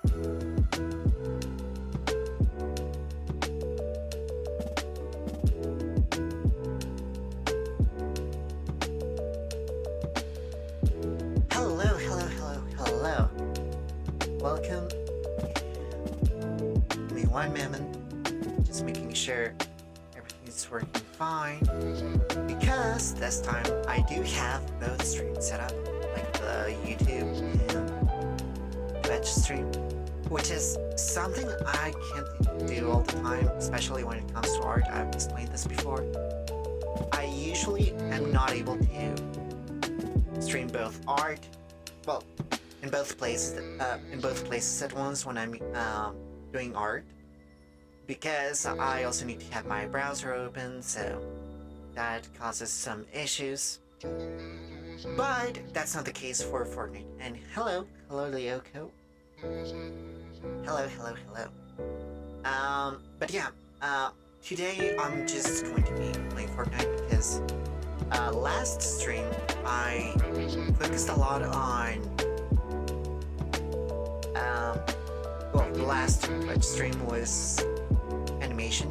Hello. Welcome. Give me one moment. Just making sure everything is working fine. Because this time I do have both streams set up, like the YouTube and Twitch stream, which is something I can't do all the time, especially when it comes to art. I've explained this before. I usually am not able to stream both art, well, in both places at once when I'm doing art, because I also need to have my browser open, so that causes some issues. But that's not the case for Fortnite. And hello Lyoko. Hello. But yeah, today I'm just going to be playing Fortnite because last stream I focused a lot on the last Twitch stream was animation,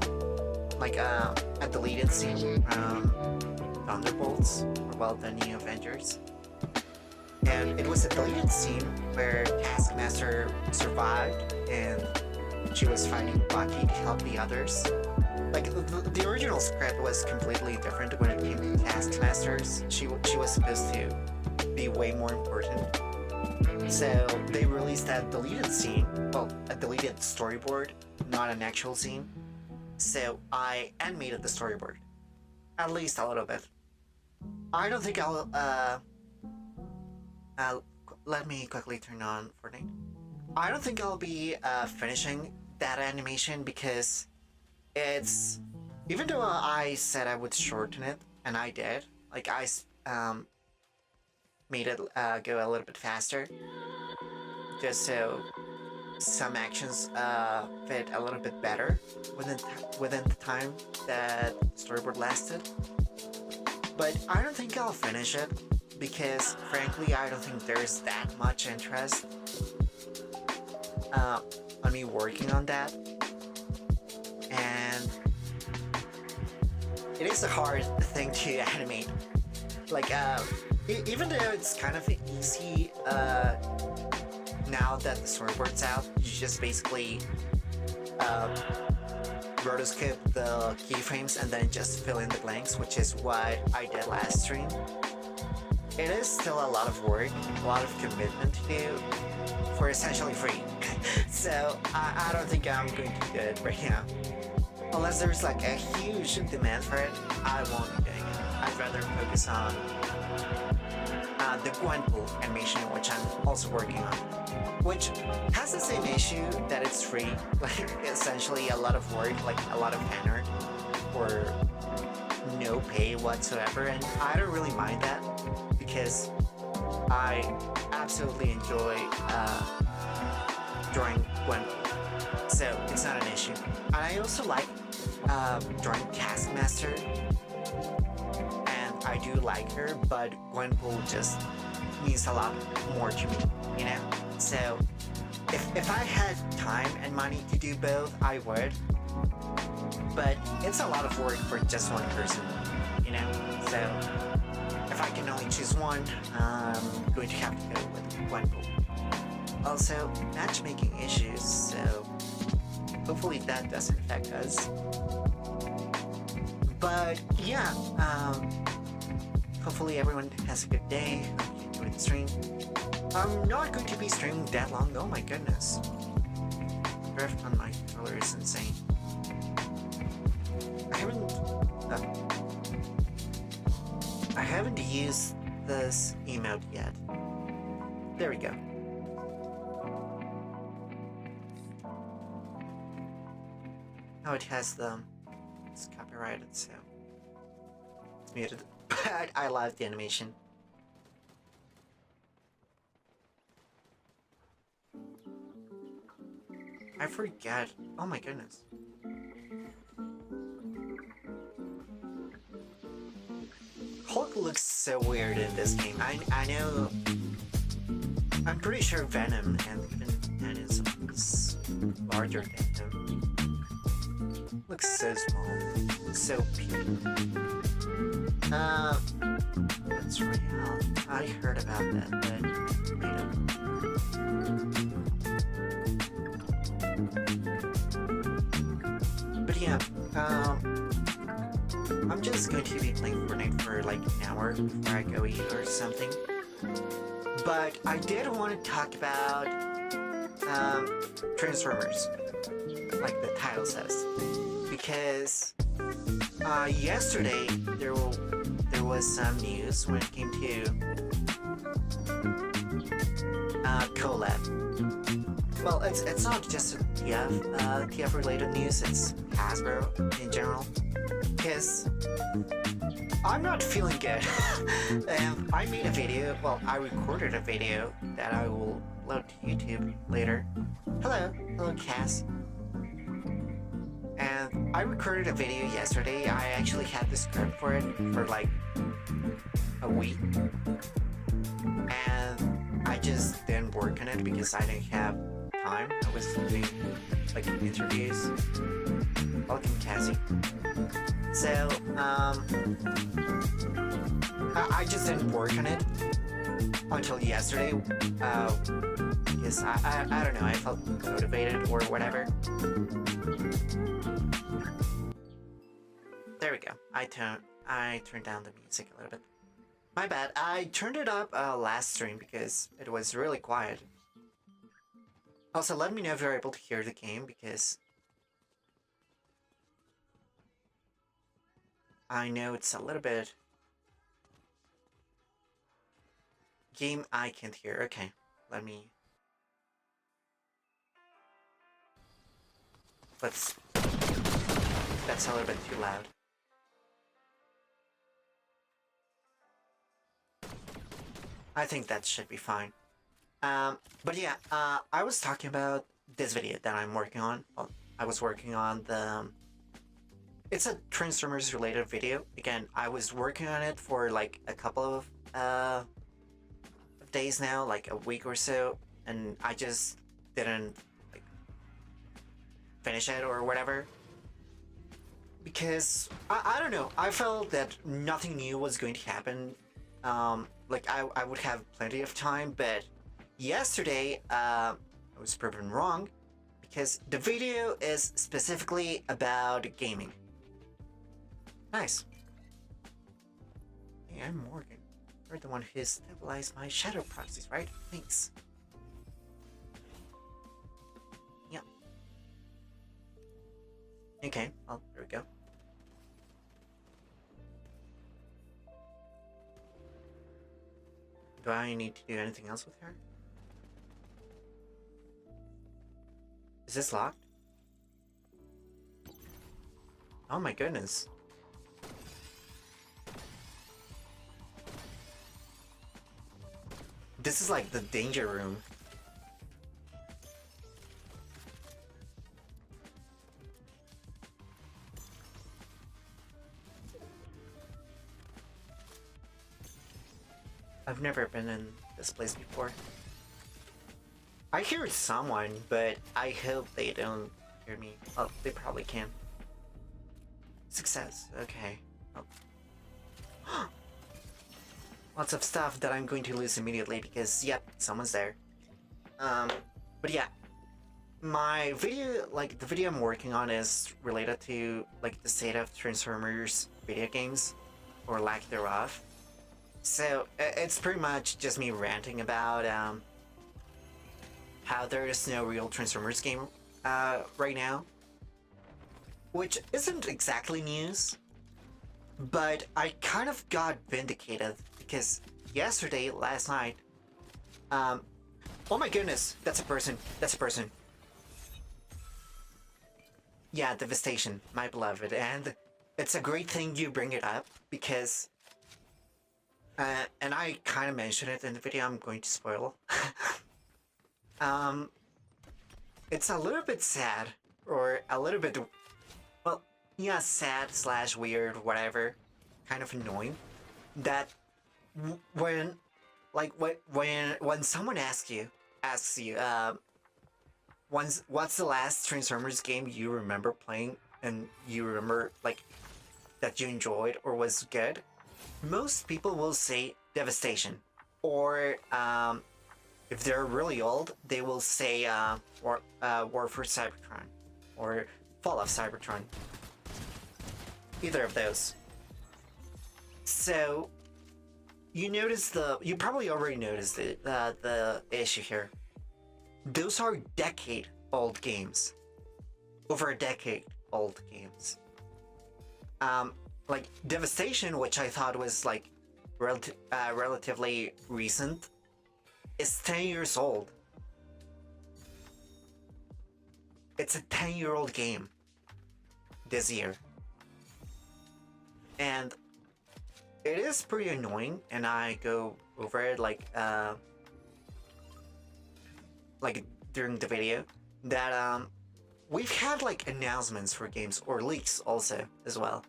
like a deleted scene from Thunderbolts, or well, the New Avengers. And it was a deleted scene where Taskmaster survived and she was fighting Bucky to help the others. Like, the original script was completely different when it came to Taskmasters. She was supposed to be way more important. So they released that deleted scene, well, a deleted storyboard, not an actual scene. So I animated the storyboard, at least a little bit. I don't think I'll, let me quickly turn on Fortnite. I don't think I'll be finishing that animation because it's, even though I said I would shorten it, and I did, like I made it go a little bit faster, just so some actions fit a little bit better within the time that storyboard lasted. But I don't think I'll finish it because, frankly, I don't think there's that much interest on me working on that, and it is a hard thing to animate. Like, even though it's kind of easy now that the storyboard's out, you just basically rotoscope the keyframes and then just fill in the blanks, which is what I did last stream. It is still a lot of work, a lot of commitment to do for essentially free. So I don't think I'm going to do it right now. Unless there's like a huge demand for it, I won't be doing it. I'd rather focus on the Gwenpool animation, which I'm also working on, which has the same issue that it's free, like essentially a lot of work, like a lot of fan art for no pay whatsoever, and I don't really mind that because I absolutely enjoy drawing Gwenpool, so it's not an issue. And I also like drawing Taskmaster, I do like her, but Gwenpool just means a lot more to me, you know? So, if I had time and money to do both, I would. But it's a lot of work for just one person, you know? So, if I can only choose one, I'm going to have to go with Gwenpool. Also, matchmaking issues, so hopefully that doesn't affect us. But, yeah, hopefully everyone has a good day. Hope you enjoyed the stream. I'm not going to be streaming that long. Oh my goodness. The drift on my controller is insane. I haven't used this emote yet. There we go. Now it has it's copyrighted, so it's muted. But I love the animation. I forget. Oh my goodness. Hulk looks so weird in this game. I know. I'm pretty sure Venom and even is larger than him. Looks so small, so puny. That's real. I heard about that, but I don't. But yeah, I'm just going to be playing Fortnite for like an hour before I go eat or something. But I did want to talk about Transformers, like the title says, because yesterday there was some news when it came to collab. Well, it's not just TF related news, it's Hasbro in general, because I'm not feeling good. I made a video, well, I recorded a video that I will upload to YouTube later. Hello Cass. And I recorded a video yesterday. I actually had the script for it for like a week. And I just didn't work on it because I didn't have time. I was doing like interviews. Welcome, Cassie. So, I just didn't work on it until yesterday, because I don't know, I felt motivated or whatever. There we go. I turned down the music a little bit. My bad. I turned it up last stream because it was really quiet. Also, let me know if you're able to hear the game, because I know it's a little bit... Game I can't hear. Okay, let me... That's a little bit too loud. I think that should be fine. But yeah, I was talking about this video that I'm working on. Well, I was working on the... It's a Transformers related video. Again, I was working on it for like a couple of days now, like a week or so, and I just didn't like finish it or whatever. Because I don't know, I felt that nothing new was going to happen. Like I would have plenty of time, but yesterday I was proven wrong, because the video is specifically about gaming. Nice. Hey, I'm Morgan. You're the one who stabilized my shadow proxies, right? Thanks. Yeah. Okay, well, there we go. Do I need to do anything else with her? Is this locked? Oh my goodness. This is like the danger room. I've never been in this place before. I hear someone, but I hope they don't hear me. Oh, they probably can. Success. Okay. Oh. Lots of stuff that I'm going to lose immediately because, yep, someone's there. But yeah, my video, like the video I'm working on, is related to like the state of Transformers video games, or lack thereof. So it's pretty much just me ranting about how there is no real Transformers game right now, which isn't exactly news, but I kind of got vindicated because last night, oh my goodness, that's a person, Yeah, Devastation, my beloved, and it's a great thing you bring it up because, and I kind of mentioned it in the video I'm going to spoil. It's a little bit sad, or a little bit, well, yeah, sad slash weird, whatever, kind of annoying, that when someone asks you, what's the last Transformers game you remember playing and you remember like that you enjoyed or was good? Most people will say Devastation, or if they're really old, they will say War for Cybertron or Fall of Cybertron. Either of those. So you probably already noticed the issue here. Those are decade-old games, over a decade-old games. Like Devastation, which I thought was like relatively recent, is 10 years old. It's a 10-year-old game this year. And it is pretty annoying, and I go over it like during the video, that we've had like announcements for games or leaks also as well.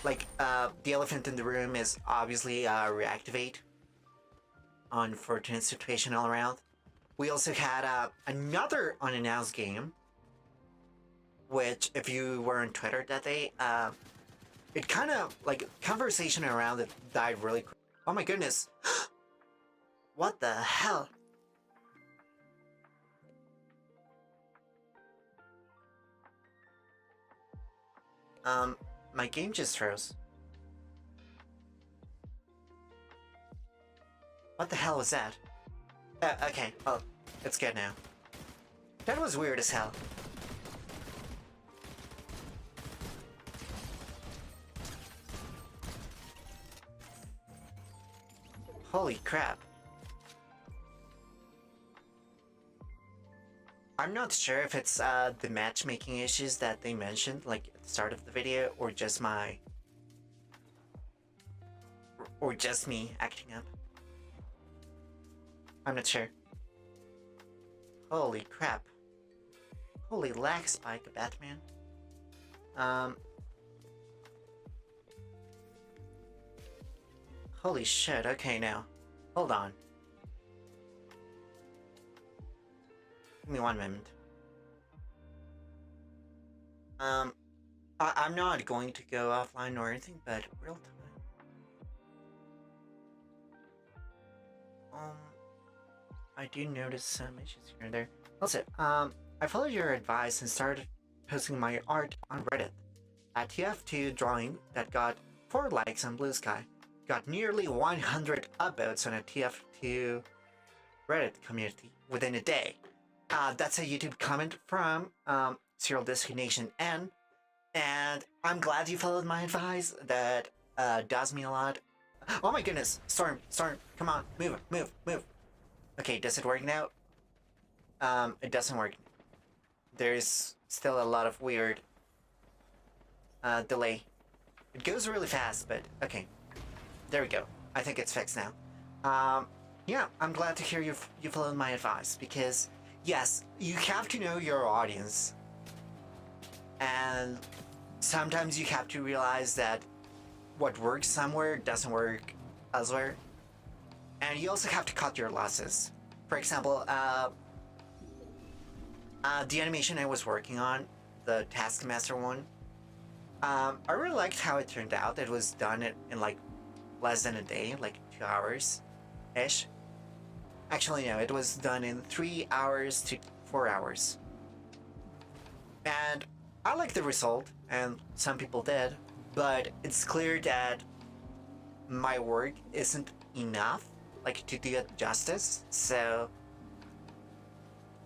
Like the elephant in the room is obviously Reactivate, unfortunate situation all around. We also had another unannounced game, which if you were on Twitter that day, it kind of like conversation around it died really quick. Oh my goodness. What the hell? My game just froze. What the hell was that? Okay, well, it's good now. That was weird as hell. Holy crap. I'm not sure if it's the matchmaking issues that they mentioned, like at the start of the video, or just me acting up. I'm not sure. Holy crap. Holy lag spike, Batman. Holy shit, okay now. Hold on. Give me 1 moment. I'm not going to go offline or anything, but real time. I do notice some issues here and there. Also, I followed your advice and started posting my art on Reddit. A TF2 drawing that got 4 likes on Blue Sky got nearly 100 upvotes on a TF2 Reddit community within a day. That's a YouTube comment from Serial Designation N, and I'm glad you followed my advice. That does me a lot. Oh my goodness, Storm, come on, move. Okay, does it work now? It doesn't work. There's still a lot of weird delay. It goes really fast, but okay. There we go. I think it's fixed now. Yeah, I'm glad to hear you followed my advice, because yes, you have to know your audience, and sometimes you have to realize that what works somewhere doesn't work elsewhere, and you also have to cut your losses. For example, the animation I was working on, the Taskmaster one, I really liked how it turned out. It was done in like less than a day, like 2 hours-ish. Actually, no, it was done in 3 hours to 4 hours. And I like the result, and some people did, but it's clear that my work isn't enough, like, to do it justice, so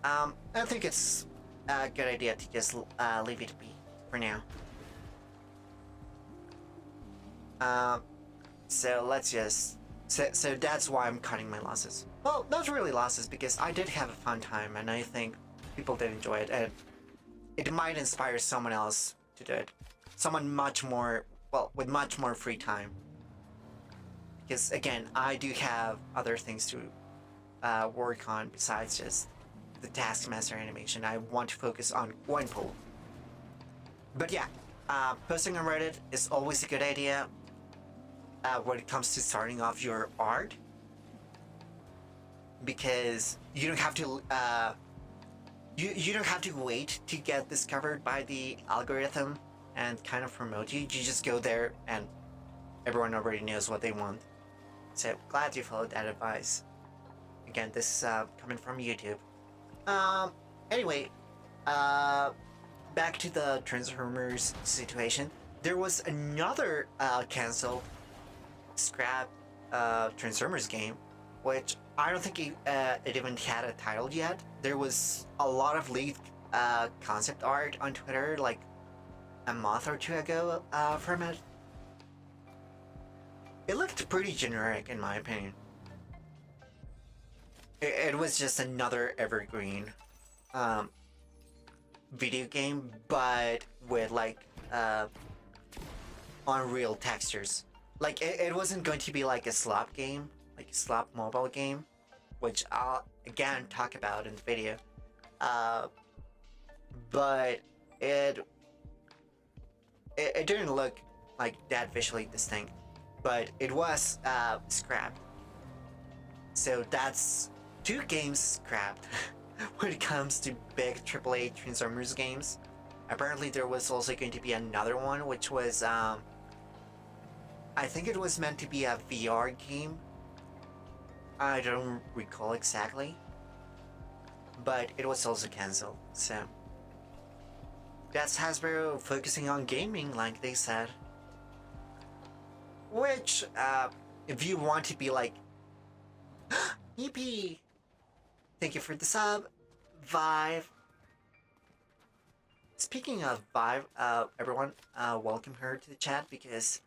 I think it's a good idea to just leave it be for now. So let's just... So that's why I'm cutting my losses. Well, not really losses, because I did have a fun time, and I think people did enjoy it, and it might inspire someone else to do it. Someone much more, well, with much more free time. Because, again, I do have other things to work on besides just the Taskmaster animation. I want to focus on Gwenpool. But yeah, posting on Reddit is always a good idea when it comes to starting off your art, because you don't have to you don't have to wait to get discovered by the algorithm and kind of promote you. You just go there and everyone already knows what they want. So glad you followed that advice. Again, this is coming from YouTube. Um, anyway, uh, back to the Transformers situation. There was another canceled scrap Transformers game, which I don't think it even had a title yet. There was a lot of leaked concept art on Twitter like a month or two ago from it. It looked pretty generic in my opinion. It was just another evergreen um, video game, but with like unreal textures. Like it wasn't going to be like a slop game, like a slop mobile game, which I'll again talk about in the video. But it didn't look like that visually distinct, but it was scrapped. So that's two games scrapped when it comes to big AAA Transformers games. Apparently there was also going to be another one, which was I think it was meant to be a VR game. I don't recall exactly, but it was also cancelled. So that's Hasbro focusing on gaming, like they said. Which, if you want to be like, EP, thank you for the sub, Vive. Speaking of Vive, everyone, welcome her to the chat because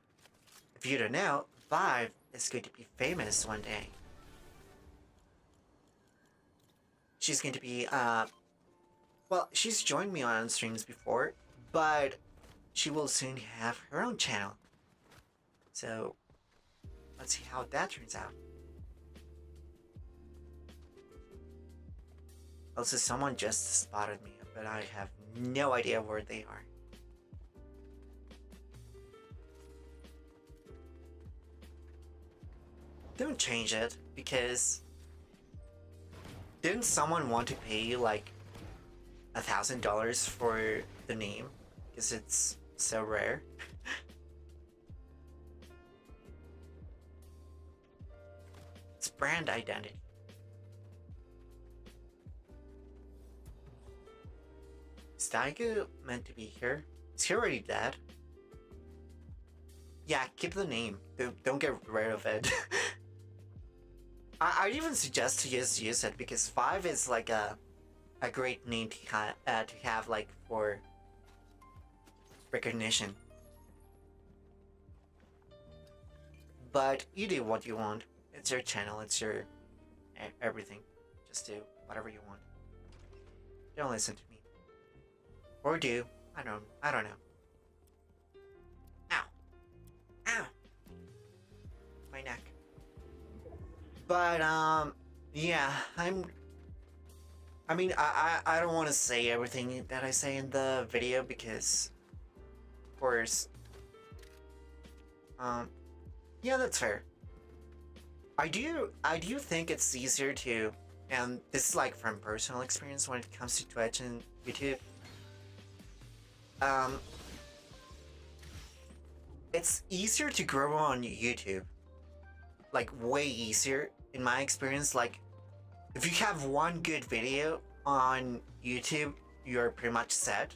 if you don't know, Vive is going to be famous one day. She's going to be, well, she's joined me on streams before, but she will soon have her own channel. So, let's see how that turns out. Also, someone just spotted me, but I have no idea where they are. Don't change it, because didn't someone want to pay you like $1,000 for the name? Because it's so rare. It's brand identity. Is Daigo meant to be here? Is he already dead? Yeah, keep the name. Don't get rid of it. I'd even suggest to just use it because Vive is like a great name to have like for recognition. But you do what you want. It's your channel. It's your everything. Just do whatever you want. Don't listen to me. Or do. I don't know. Ow. Ow. My neck. But yeah, I mean I don't want to say everything that I say in the video because of course yeah, that's fair. I do think it's easier to, and this is like from personal experience when it comes to Twitch and YouTube. It's easier to grow on YouTube. Like way easier in my experience. Like if you have one good video on YouTube, you're pretty much set.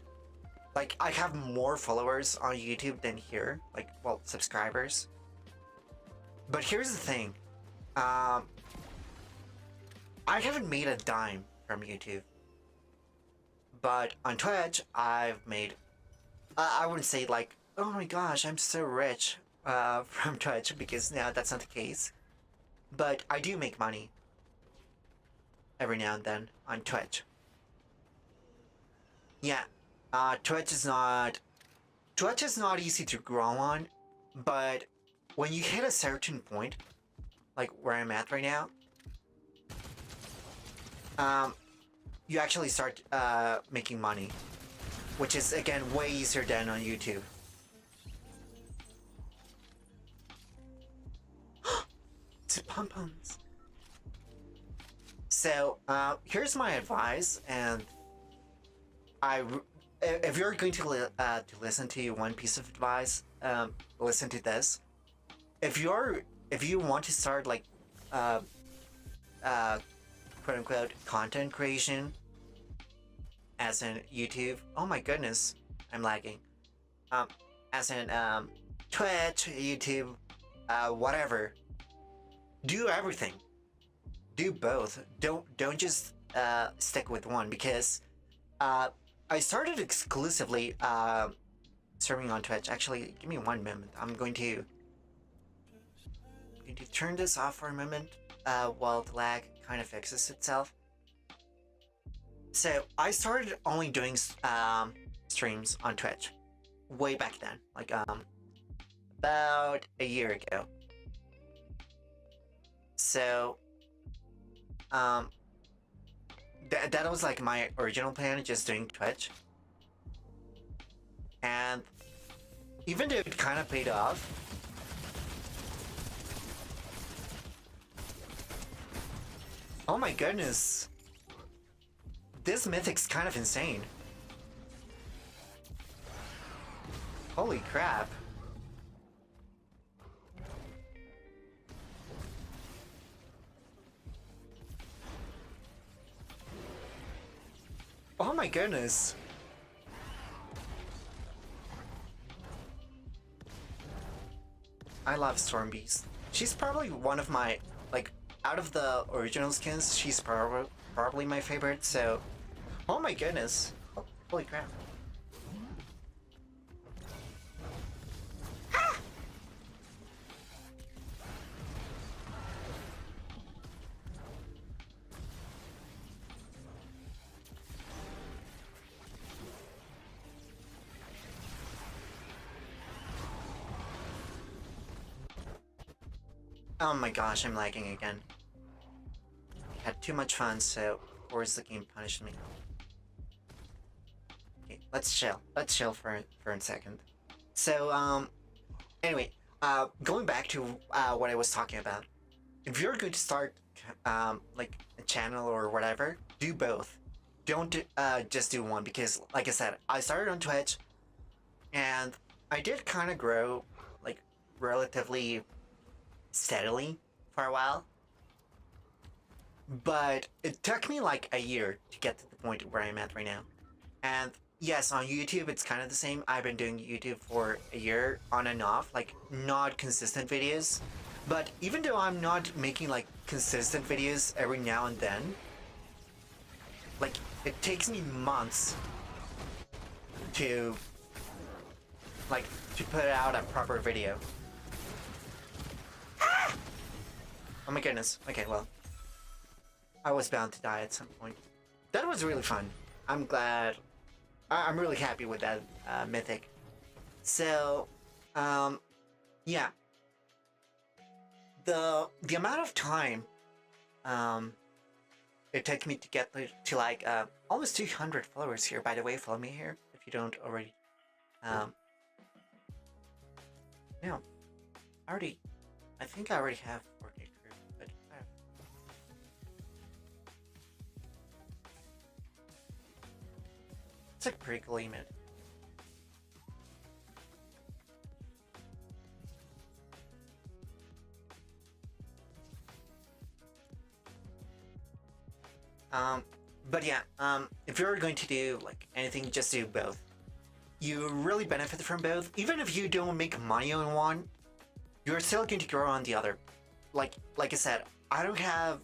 Like I have more followers on YouTube than here, like, well, subscribers. But here's the thing. I haven't made a dime from YouTube. But on Twitch, I've made, I wouldn't say like, oh my gosh, I'm so rich from Twitch, because no, that's not the case. But I do make money every now and then on Twitch. Yeah, Twitch is not easy to grow on, but when you hit a certain point, like where I'm at right now, you actually start making money, which is again way easier than on YouTube. It's pom-poms. So here's my advice, and if you're going to listen to one piece of advice, listen to this. If you want to start like uh, uh, quote unquote content creation as in YouTube. Oh my goodness, I'm lagging. Um, as in Twitch, YouTube, whatever. Do everything. Do both. Don't just stick with one because I started exclusively streaming on Twitch. Actually, give me one moment. I'm going to turn this off for a moment while the lag kind of fixes itself. So I started only doing streams on Twitch way back then, like about a year ago. So that was like my original plan, just doing Twitch, and even though it kind of paid off. Oh my goodness. This mythic's kind of insane. Holy crap. Oh my goodness. I love Storm Beast. She's probably one of my, like, out of the original skins, she's probably my favorite, so... Oh my goodness. Oh, holy crap. Ah! Oh my gosh, I'm lagging again. I had too much fun, so of course the game punished me. Okay, let's chill. Let's chill for a second. So, anyway, going back to what I was talking about. If you're going to start, like, a channel or whatever, do both. Don't just do one, because, like I said, I started on Twitch, and I did kind of grow, like, relatively steadily for a while. But it took me like a year to get to the point where I'm at right now. And yes, on YouTube, it's kind of the same. I've been doing YouTube for a year on and off, like not consistent videos. But even though I'm not making like consistent videos every now and then, like it takes me months to put out a proper video. Ah! Oh my goodness. Okay, well, I was bound to die at some point. That was really fun. I'm glad. I'm really happy with that mythic. So, yeah. The amount of time it took me to get to like almost 200 followers here. By the way, follow me here if you don't already. No, I think I already have Fortnite crew, but it's like pretty cool limit. But yeah, if you're going to do like anything, just do both. You really benefit from both. Even if you don't make money on one, you're still going to grow on the other. Like I said, I don't have,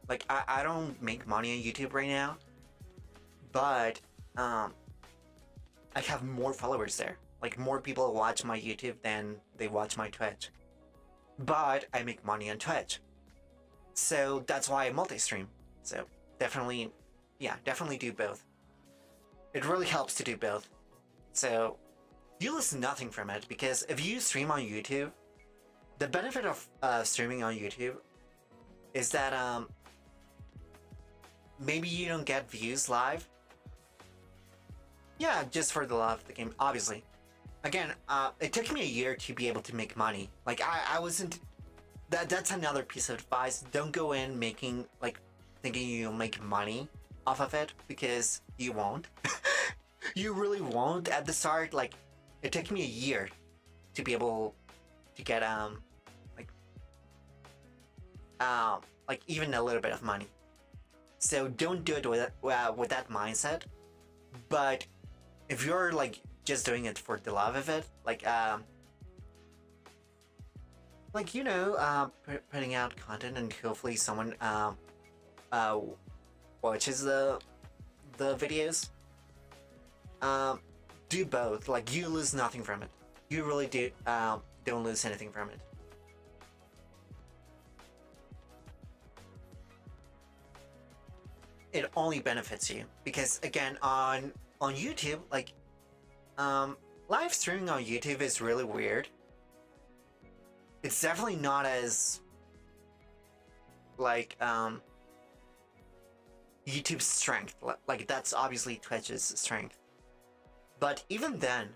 like, I don't make money on YouTube right now, but I have more followers there. Like, more people watch my YouTube than they watch my Twitch. But I make money on Twitch. So that's why I multi-stream. So definitely, yeah, definitely do both. It really helps to do both. So you lose nothing from it, because if you stream on YouTube, the benefit of streaming on YouTube is that maybe you don't get views live. Yeah, just for the love of the game, obviously. Again, it took me a year to be able to make money. Like, I wasn't... That's another piece of advice. Don't go in making, like, thinking you'll make money off of it, because you won't. You really won't at the start. Like, it took me a year to be able to get like like even a little bit of money. So don't do it with that mindset. But if you're like just doing it for the love of it, like you know, putting out content and hopefully someone uh watches the videos. Do both. Like you lose nothing from it. You really do don't lose anything from it. It only benefits you because again on YouTube, like live streaming on YouTube is really weird. It's definitely not as like YouTube's strength. Like that's obviously Twitch's strength. But even then,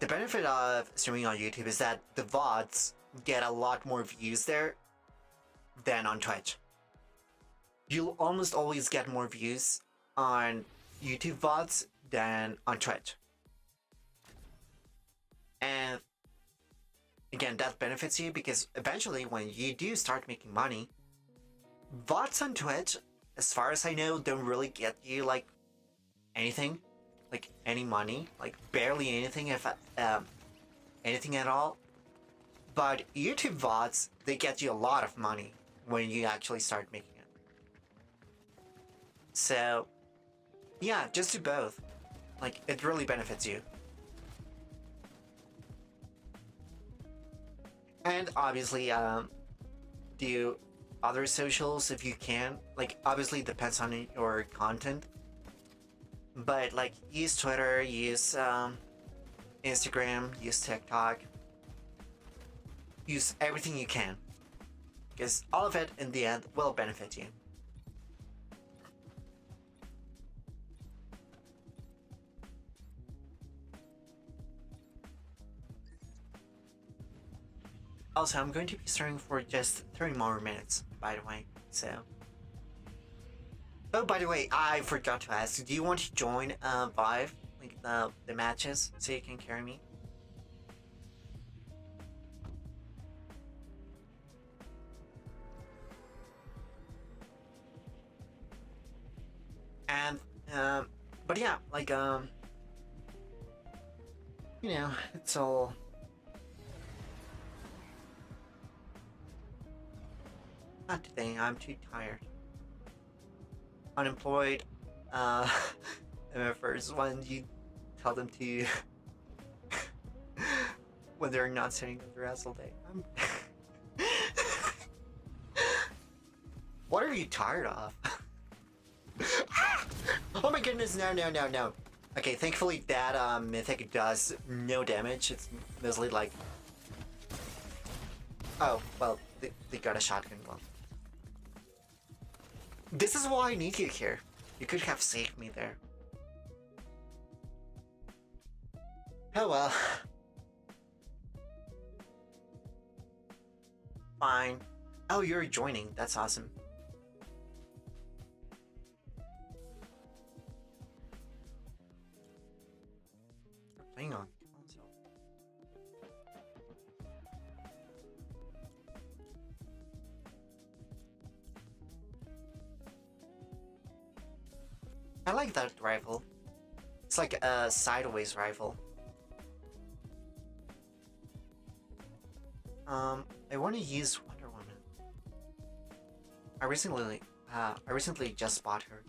the benefit of streaming on YouTube is that the VODs get a lot more views there than on Twitch. You'll almost always get more views on YouTube VODs than on Twitch. And again, that benefits you because eventually when you do start making money, VODs on Twitch, as far as I know, don't really get you like anything, like any money, like barely anything, if anything at all. But YouTube VODs, they get you a lot of money when you actually start making it. So yeah, just do both. Like it really benefits you. And obviously, do other socials if you can. Like obviously it depends on your content. But like use Twitter, use Instagram, use TikTok. Use everything you can. Because all of it in the end will benefit you. Also, I'm going to be streaming for just 30 more minutes, by the way, so... Oh, by the way, I forgot to ask, do you want to join Vive, like the matches, so you can carry me? And, but yeah, like, you know, it's all... Not today, I'm too tired. Unemployed, MFers, when you tell them to... when they're not sitting with their ass all day. What are you tired of? Oh my goodness, no, no, no, no. Okay, thankfully that mythic does no damage. It's mostly like... Oh, well, they got a shotgun. Well, this is why I need you here. You could have saved me there. Oh well. Fine. Oh, you're joining. That's awesome. You're playing on console. I like that rifle. It's like a sideways rifle. I want to use Wonder Woman. I recently just bought her.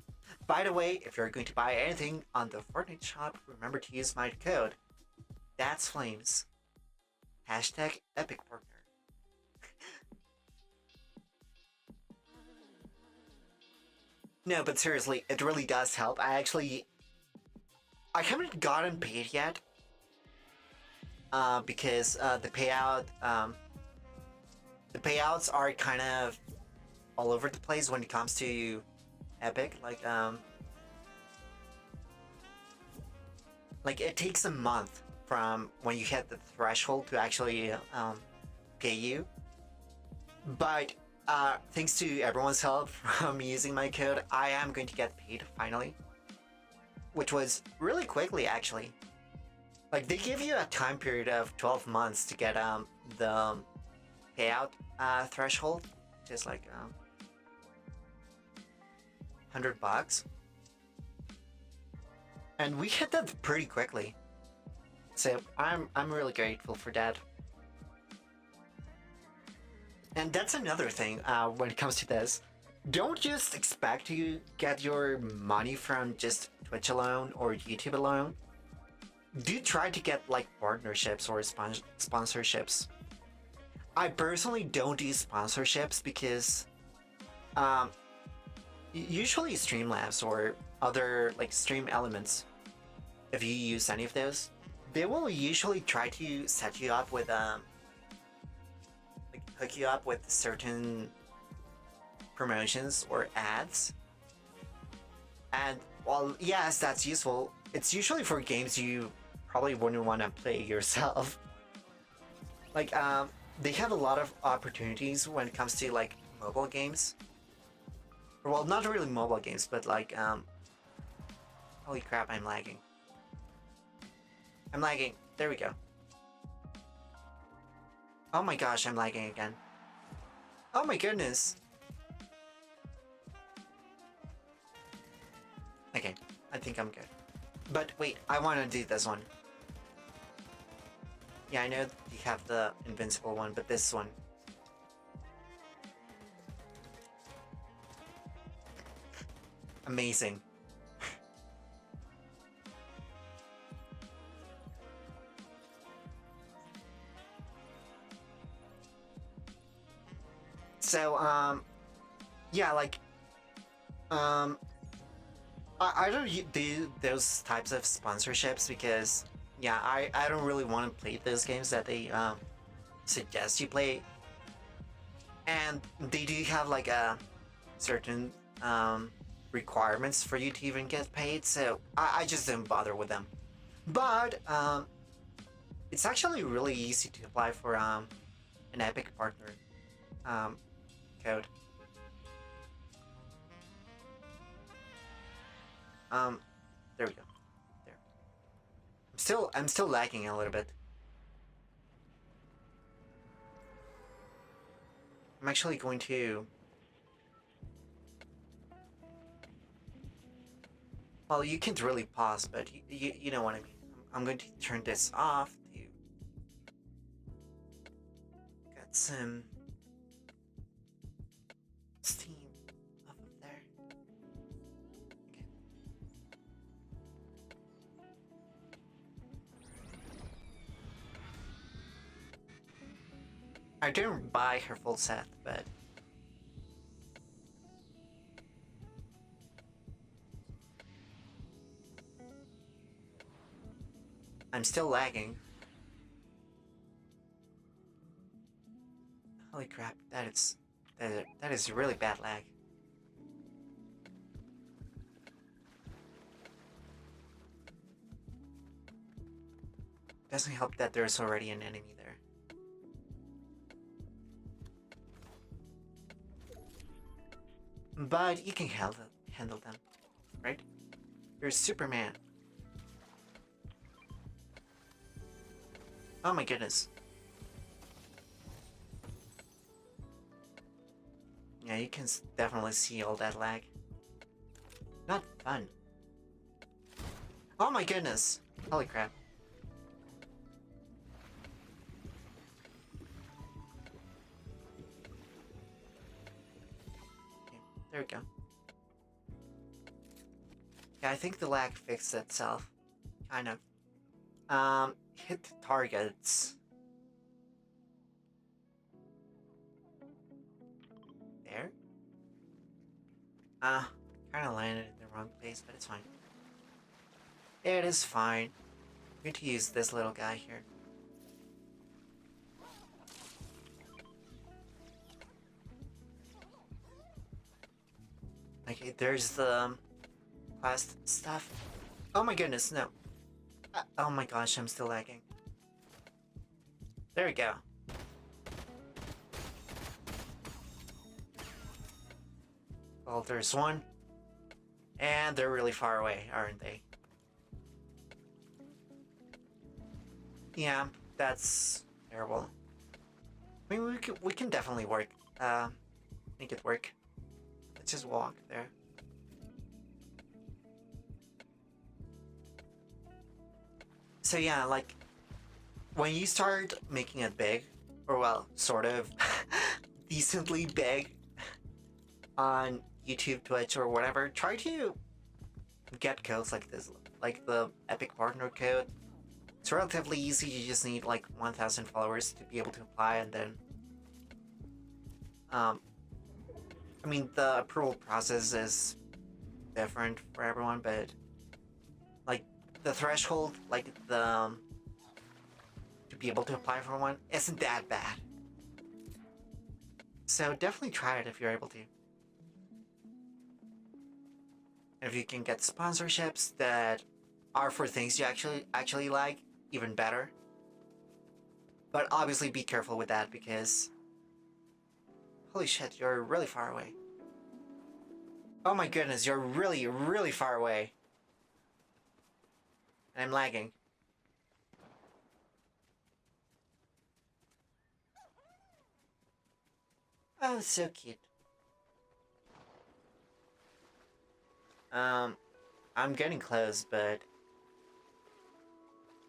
By the way, if you're going to buy anything on the Fortnite shop, remember to use my code. That's Flames. Hashtag Epic Partner. No, but seriously, it really does help. I haven't gotten paid yet. Because the payouts are kind of all over the place when it comes to Epic. Like it takes a month from when you hit the threshold to actually pay you. But thanks to everyone's help from using my code, I am going to get paid finally. which was really quickly actually. Like they give you a time period of 12 months to get the payout threshold, just like $100, and we hit that pretty quickly. So I'm really grateful for that. And that's another thing when it comes to this. Don't just expect to get your money from just Twitch alone or YouTube alone. Do try to get like partnerships or sponsorships. I personally don't do sponsorships because usually Streamlabs or other like stream elements, if you use any of those, they will usually try to set you up with like hook you up with certain promotions or ads. And while yes, that's useful, it's usually for games you probably wouldn't want to play yourself. Like they have a lot of opportunities when it comes to like mobile games. Well, not really mobile games, but like holy crap, I'm lagging. I'm lagging. There we go. Oh my gosh, I'm lagging again. Oh my goodness. Okay, I think I'm good. But wait, I want to do this one. Yeah, I know you have the invincible one, but this one. Amazing. So, yeah, like, I don't do those types of sponsorships because, yeah, I don't really want to play those games that they suggest you play, and they do have like a certain requirements for you to even get paid, so I just don't bother with them. But it's actually really easy to apply for an Epic partner code. There we go. There. I'm still lagging a little bit. I'm actually going to. Well, you can't really pause, but you know what I mean. I'm going to turn this off to get some steam off of there. Okay. I didn't buy her full set, but I'm still lagging. Holy crap, that is really bad lag. Doesn't help that there's already an enemy there. But you can handle them, right? You're Superman. Oh my goodness. Yeah, you can definitely see all that lag. Not fun. Oh my goodness. Holy crap. Okay, there we go. Yeah, I think the lag fixed itself. Kind of. Hit targets. There? Kinda landed in the wrong place, but it's fine. It is fine. I'm going to use this little guy here. Okay, there's the quest stuff. Oh my goodness, no. Oh my gosh, I'm still lagging. There we go. Well, there's one. And they're really far away, aren't they? Yeah, that's terrible. I mean, we can definitely work. Make it work. Let's just walk there. So yeah, like when you start making it big, or well, sort of decently big on YouTube, Twitch, or whatever, try to get codes like this, like the Epic Partner code. It's relatively easy. You just need like 1,000 followers to be able to apply, and then, um, I mean, the approval process is different for everyone, but like the threshold, like the to be able to apply for one, isn't that bad. So definitely try it if you're able to. And if you can get sponsorships that are for things you actually like, even better. But obviously be careful with that because holy shit, you're really far away. Oh my goodness, you're really, really far away. And I'm lagging. Oh, so cute. I'm getting close, but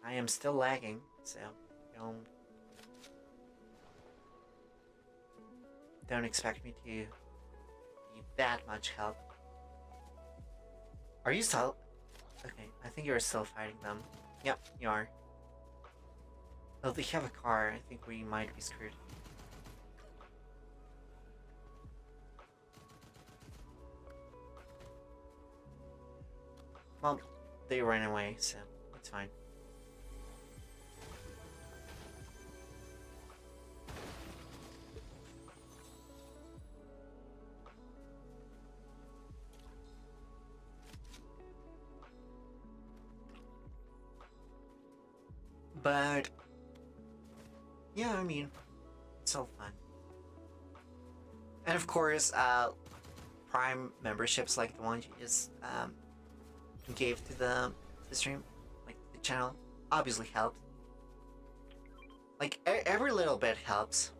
I am still lagging, so don't expect me to be that much help. Are you still? Okay, I think you're still fighting them. Yep, you are. Oh, they have a car. I think we might be screwed. Well, they ran away, so it's fine. But yeah, I mean, it's all fun. And of course, Prime memberships like the one you just gave to the stream, like the channel, obviously helped. Like every little bit helps.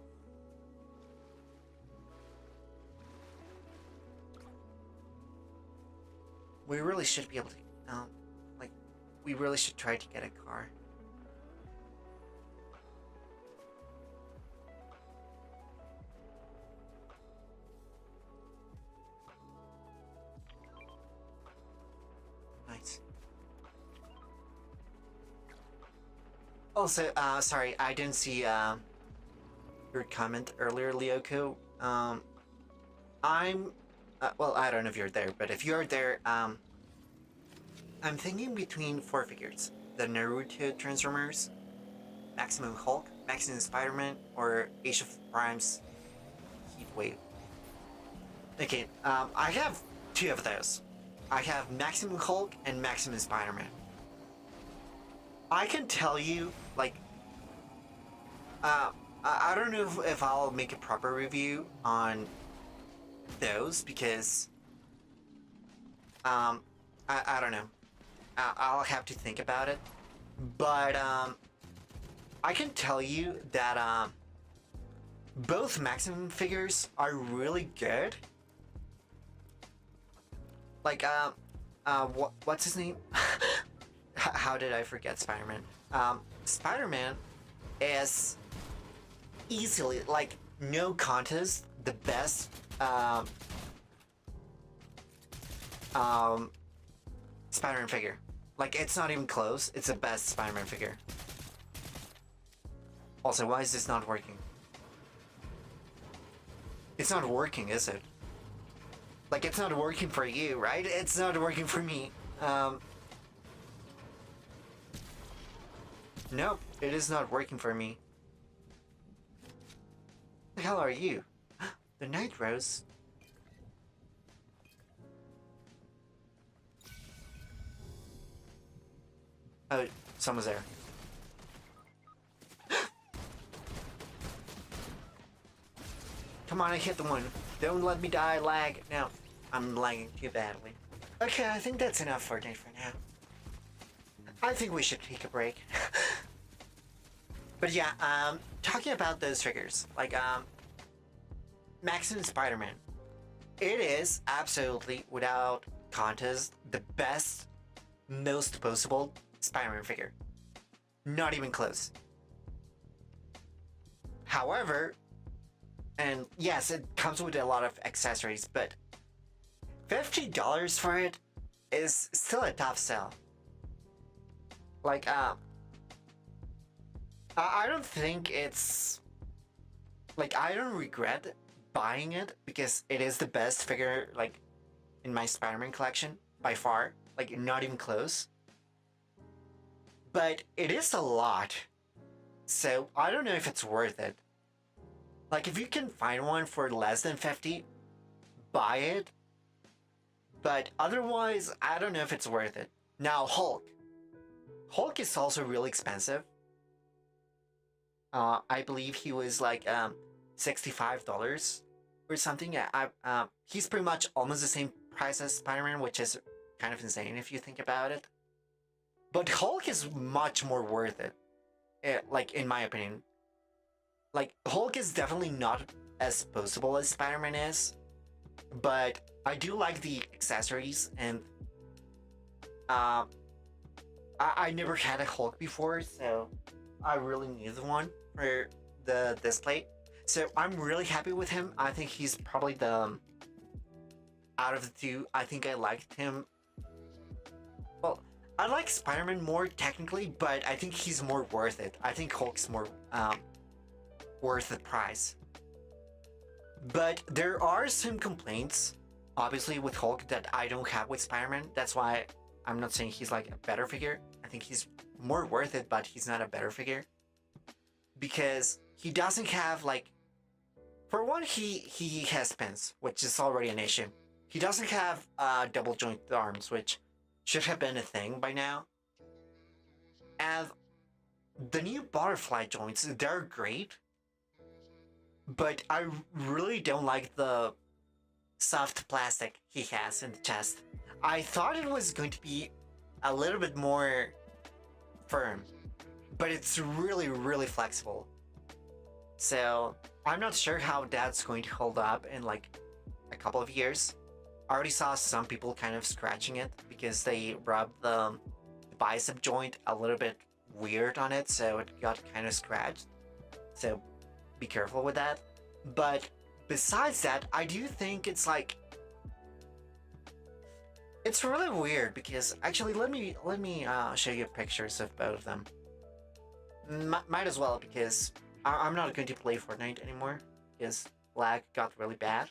We really should be able to, like, we really should try to get a car. Nice. Also, sorry, I didn't see your comment earlier, Lyoko. I'm, well, I don't know if you're there, but if you're there, I'm thinking between four figures: the Naruto Transformers, Maximum Hulk, Maximum Spider-Man, or Age of Prime's Heatwave. Okay, I have two of those. I have Maximum Hulk and Maximum Spider-Man. I can tell you, like, I don't know if I'll make a proper review on those because, I don't know. I'll have to think about it. But, I can tell you that, both Maximum figures are really good. Like, what's his name? How did I forget Spider-Man? Spider-Man is easily, like, no contest, the best, Spider-Man figure. Like, it's not even close. It's the best Spider-Man figure. Also, why is this not working? It's not working, is it? Like, it's not working for you, right? It's not working for me. Nope, it is not working for me. The hell are you? The Night Rose? Oh, someone's there. Come on, I hit the one. Don't let me die, lag. No, I'm lagging too badly. Okay, I think that's enough for Fortnite for now. I think we should take a break. But yeah, talking about those figures, like Max and Spider-Man, it is absolutely without contest the best, most posable Spider-Man figure. Not even close. However, and yes, it comes with a lot of accessories, but $50 for it is still a tough sell. Like, I don't think it's like I don't regret buying it because it is the best figure like in my Spider-Man collection by far. Like, not even close. But it is a lot, so I don't know if it's worth it. Like, if you can find one for less than 50, buy it. But otherwise, I don't know if it's worth it. Now, Hulk. Hulk is also really expensive. I believe he was like $65 or something. He's pretty much almost the same price as Spider-Man, which is kind of insane if you think about it. But Hulk is much more worth it, like in my opinion. Like, Hulk is definitely not as posable as Spider-Man is, but I do like the accessories, and I never had a Hulk before, so I really need one for the display. So I'm really happy with him. I think he's probably the out of the two. I think I liked him. Well, I like Spider-Man more technically, but I think he's more worth it. I think Hulk's more worth the price. But there are some complaints, obviously, with Hulk that I don't have with Spider-Man. That's why I'm not saying he's like a better figure. I think he's more worth it, but he's not a better figure. Because he doesn't have like, for one, he has pins, which is already an issue. He doesn't have double jointed arms, which should have been a thing by now. And the new butterfly joints, they're great, but I really don't like the soft plastic he has in the chest. I thought it was going to be a little bit more firm, but it's really, really flexible. So I'm not sure how that's going to hold up in like a couple of years. I already saw some people kind of scratching it because they rubbed the bicep joint a little bit weird on it, so it got kind of scratched. So be careful with that. But besides that, I do think it's like, it's really weird because actually let me show you pictures of both of them. Might as well, because I'm not going to play Fortnite anymore because lag got really bad.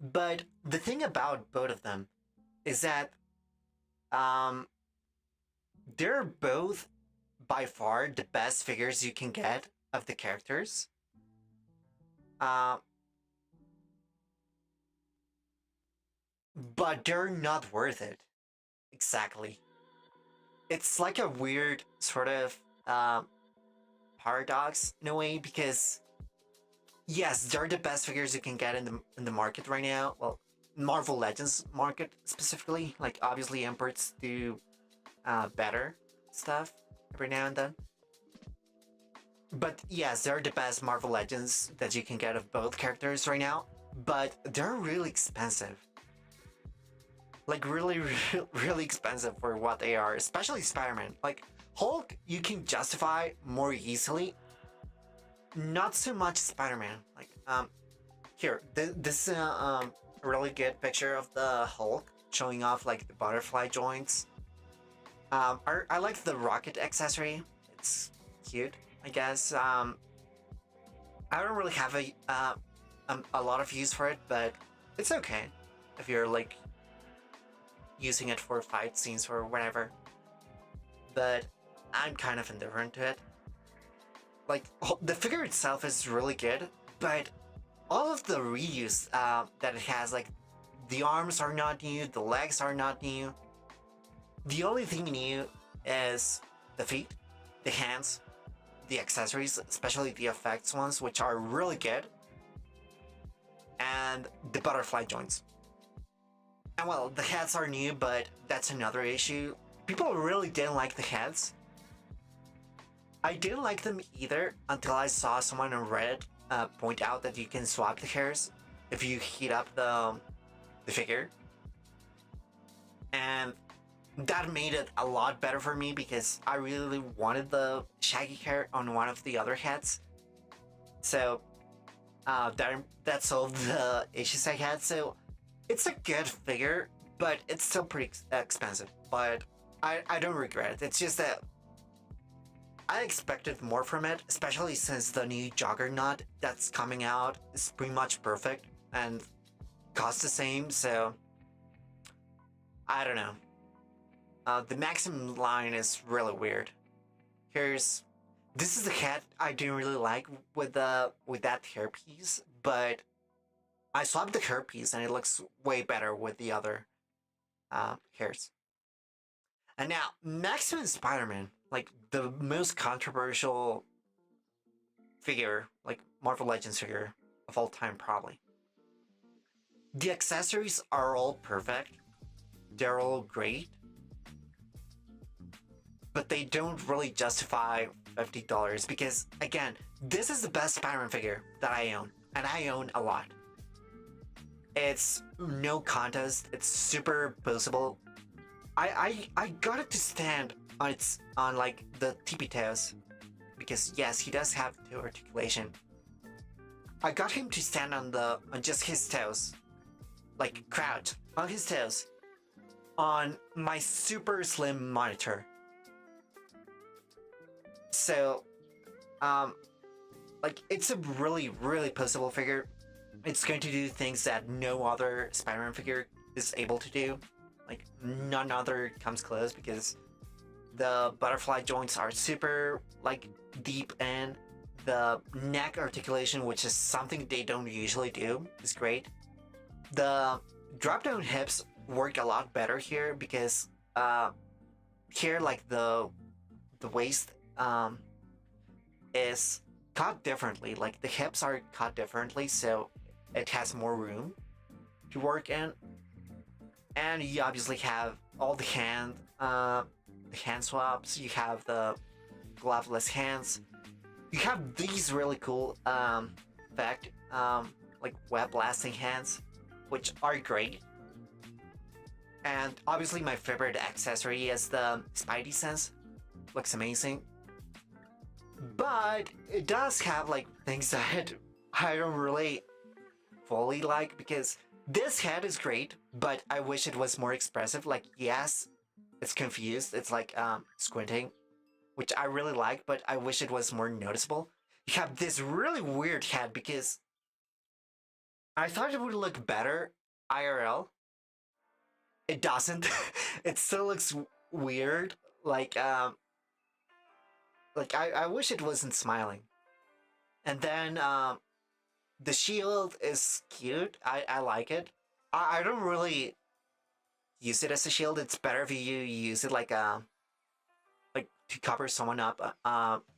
But the thing about both of them is that they're both by far the best figures you can get of the characters. But they're not worth it. Exactly. It's like a weird sort of paradox in a way, because yes, they're the best figures you can get in the market right now. Well, Marvel Legends market specifically. Like, obviously imports do better stuff every now and then. But yes, they're the best Marvel Legends that you can get of both characters right now. But they're really expensive. Like, really, really expensive for what they are, especially Spider-Man. Like, Hulk, you can justify more easily. Not so much Spider-Man. Like, here, this is a really good picture of the Hulk showing off like the butterfly joints. I like the rocket accessory. It's cute, I guess. I don't really have a lot of use for it, but it's okay if you're like using it for fight scenes or whatever. But I'm kind of indifferent to it. Like, the figure itself is really good, but all of the reuse that it has, like, the arms are not new, the legs are not new. The only thing new is the feet, the hands, the accessories, especially the effects ones, which are really good, and the butterfly joints. And well, the heads are new, but that's another issue. People really didn't like the heads. I didn't like them either until I saw someone on Reddit point out that you can swap the hairs if you heat up the figure, and that made it a lot better for me because I really wanted the shaggy hair on one of the other heads. So that solved the issues I had. So it's a good figure, but it's still pretty expensive. But I don't regret it. It's just that I expected more from it, especially since the new Juggernaut that's coming out is pretty much perfect and costs the same. So I don't know. The Maximum line is really weird. This is the head I didn't really like with that hairpiece, but I swapped the hairpiece and it looks way better with the other hairs. And now, Maximum Spider-Man, like the most controversial figure, like Marvel Legends figure of all time, probably. The accessories are all perfect. They're all great. But they don't really justify $50 because, again, this is the best Spider-Man figure that I own. And I own a lot. It's no contest. It's super poseable. I got it to stand on like the tippy toes because yes, he does have toe articulation. I got him to stand on just his toes, like crouch on his toes, on my super slim monitor. So, like it's a really poseable figure. It's going to do things that no other Spider-Man figure is able to do. Like none other comes close because the butterfly joints are super like deep and the neck articulation, which is something they don't usually do, is great. The drop down hips work a lot better here because here like the waist is cut differently. Like the hips are cut differently, so it has more room to work in. And you obviously have all the hand swaps. You have the gloveless hands. You have these really cool effect like web blasting hands, which are great. And obviously my favorite accessory is the Spidey sense. Looks amazing. But it does have like things that I don't really fully like because this head is great, but I wish it was more expressive. Like, yes, it's confused. It's like squinting, which I really like, but I wish it was more noticeable. You have this really weird head because I thought it would look better IRL. It doesn't. It still looks weird. Like I wish it wasn't smiling. And then the shield is cute. I like it. I don't really use it as a shield. It's better if you use it like to cover someone up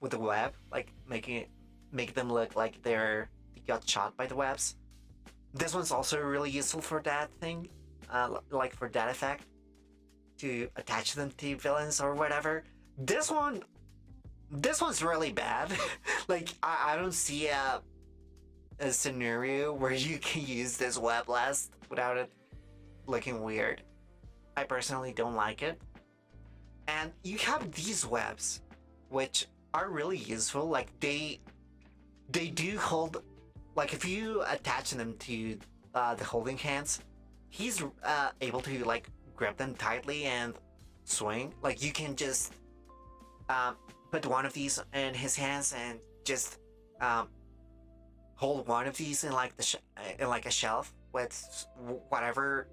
with a web, like make them look like they got shot by the webs. This one's also really useful for that thing, like for that effect, to attach them to villains or whatever. This one's really bad. Like I don't see a scenario where you can use this web blast without it looking weird. I personally don't like it. And you have these webs, which are really useful. Like they do hold. Like if you attach them to the holding hands, he's able to like grab them tightly and swing. Like you can just put one of these in his hands and just hold one of these in like in like a shelf with whatever,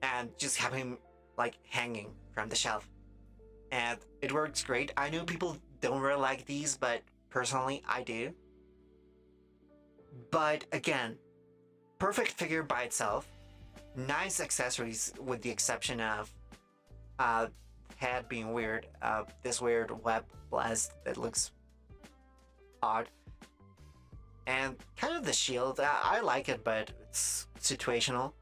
and just have him like hanging from the shelf, and it works great. I know people don't really like these, but personally I do. But again, perfect figure by itself. Nice accessories with the exception of head being weird. This weird web blast that looks odd. And kind of the shield, I like it, but it's situational.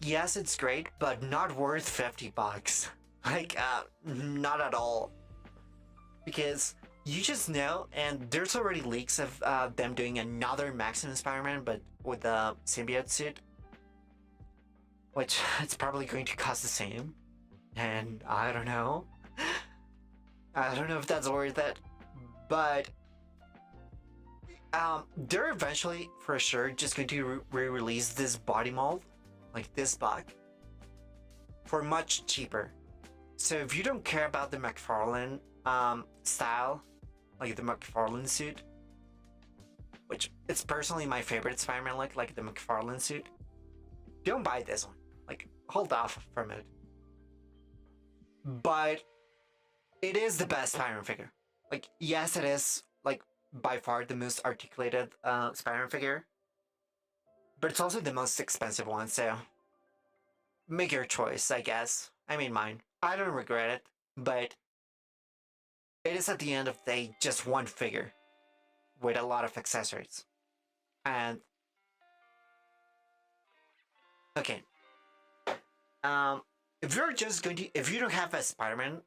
yes, it's great, but not worth $50. Like, not at all. Because you just know, and there's already leaks of them doing another Maximum Spider-Man, but with the symbiote suit, which it's probably going to cost the same. And I don't know. I don't know if that's worth it, but they're eventually, for sure, just going to re-release this body mold, like this bug, for much cheaper. So if you don't care about the McFarlane style, like the McFarlane suit, which it's personally my favorite Spider-Man look, like the McFarlane suit, don't buy this one. Like, hold off from it. But it is the best Spider-Man figure. Like, yes, it is, like, by far the most articulated Spider-Man figure, but it's also the most expensive one, so make your choice, I guess. I mean mine. I don't regret it, but it is at the end of the day just one figure with a lot of accessories. And okay, if you're just going to, if you don't have a Spider-Man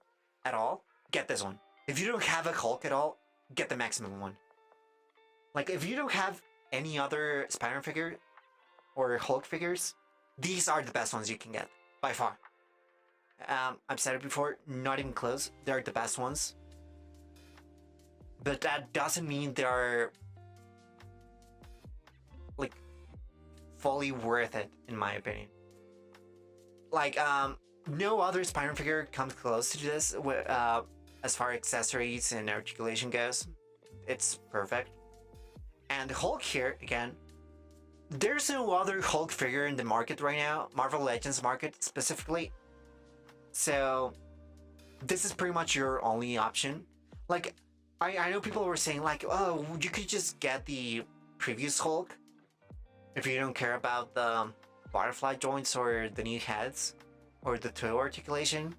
at all, get this one. If you don't have a Hulk at all, get the Maximum one. Like, if you don't have any other Spider-Man figure or Hulk figures, these are the best ones you can get, by far. I've said it before, not even close. They're the best ones. But that doesn't mean they're, like, fully worth it, in my opinion. Like, no other Spider-Man figure comes close to this as far as accessories and articulation goes. It's perfect. And Hulk here, again, there's no other Hulk figure in the market right now, Marvel Legends market specifically. So this is pretty much your only option. Like, I know people were saying like, oh, you could just get the previous Hulk if you don't care about the butterfly joints or the new heads or the toe articulation.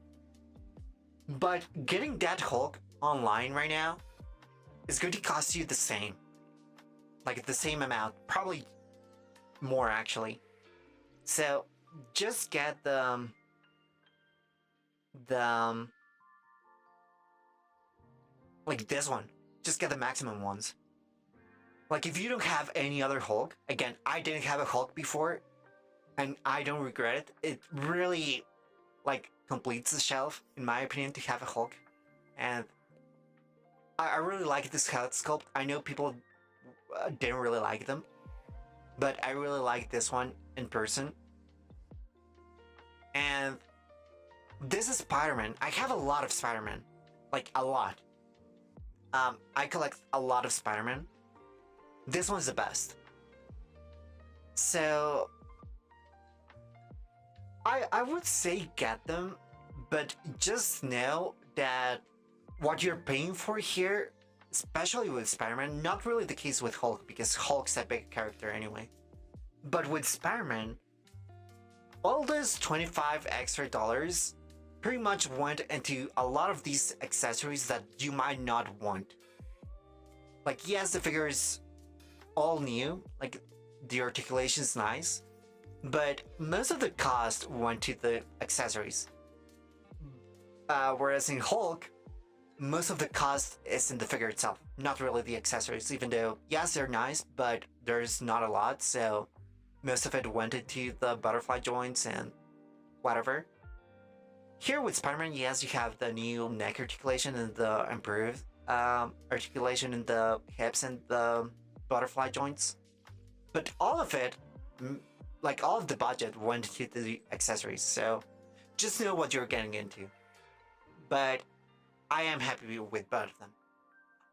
But getting that Hulk online right now is going to cost you the same. Like the same amount, probably more actually. So just get the like this one. Just get the Maximum ones. Like, if you don't have any other Hulk, again, I didn't have a Hulk before, and I don't regret it. It really, like, completes the shelf, in my opinion, to have a Hulk. And I really like this head sculpt. I know people didn't really like them, but I really like this one in person. And this is Spider-Man. I have a lot of Spider-Man. Like, a lot. I collect a lot of Spider-Man. This one's the best. So I would say get them, but just know that what you're paying for here, especially with Spider-Man, not really the case with Hulk, because Hulk's a big character anyway. But with Spider-Man, all those $25 extra pretty much went into a lot of these accessories that you might not want. Like, yes, the figure is all new, like the articulation's nice, but most of the cost went to the accessories. Whereas in Hulk, most of the cost is in the figure itself, not really the accessories, even though, yes, they're nice, but there's not a lot, so most of it went into the butterfly joints and whatever. Here with Spider-Man, yes, you have the new neck articulation and the improved articulation in the hips and the butterfly joints. But all of it, like all of the budget went to the accessories, so just know what you're getting into. But I am happy with both of them.